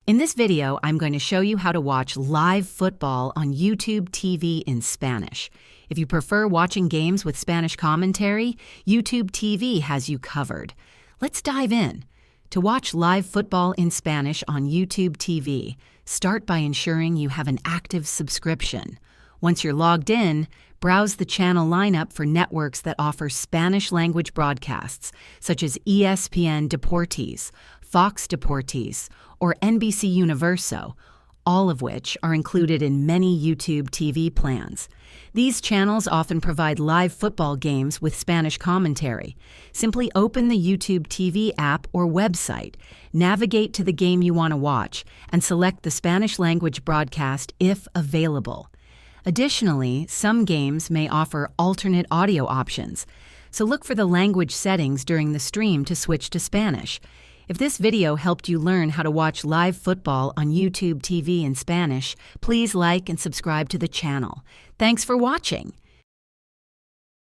In this video, I'm going to show you how to watch live football on YouTube TV in Spanish. If you prefer watching games with Spanish commentary, YouTube TV has you covered. Let's dive in. To watch live football in Spanish on YouTube TV, start by ensuring you have an active subscription. Once you're logged in, browse the channel lineup for networks that offer Spanish-language broadcasts, such as ESPN Deportes, Fox Deportes, or NBC Universo, all of which are included in many YouTube TV plans. These channels often provide live football games with Spanish commentary. Simply open the YouTube TV app or website, navigate to the game you want to watch, and select the Spanish-language broadcast if available. Additionally, some games may offer alternate audio options, so look for the language settings during the stream to switch to Spanish. If this video helped you learn how to watch live football on YouTube TV in Spanish, please like and subscribe to the channel. Thanks for watching.